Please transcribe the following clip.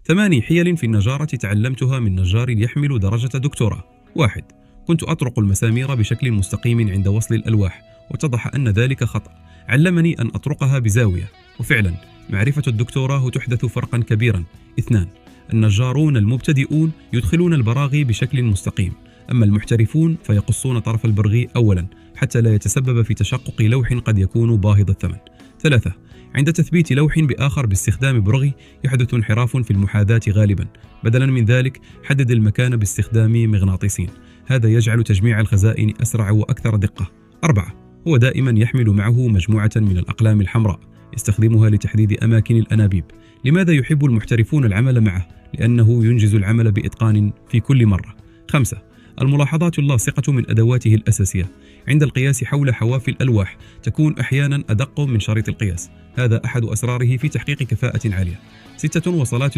8 حيل في النجارة تعلمتها من نجار يحمل درجة دكتوراه. 1. كنت أطرق المسامير بشكل مستقيم عند وصل الألواح، واتضح أن ذلك خطأ. علمني أن أطرقها بزاوية، وفعلا معرفة الدكتوراه تحدث فرقا كبيرا. 2. النجارون المبتدئون يدخلون البراغي بشكل مستقيم، أما المحترفون فيقصون طرف البرغي أولا حتى لا يتسبب في تشقق لوح قد يكون باهظ الثمن. 3. عند تثبيت لوح بآخر باستخدام برغي يحدث انحراف في المحاذاة غالبا. بدلا من ذلك حدد المكان باستخدام مغناطيسين، هذا يجعل تجميع الخزائن أسرع وأكثر دقة. 4. هو دائما يحمل معه مجموعة من الأقلام الحمراء يستخدمها لتحديد أماكن الأنابيب. لماذا يحب المحترفون العمل معه؟ لأنه ينجز العمل بإتقان في كل مرة. 5. الملاحظات اللاصقة من أدواته الأساسية. عند القياس حول حواف الألواح تكون أحيانا أدق من شريط القياس، هذا أحد أسراره في تحقيق كفاءة عالية. 6. وصلات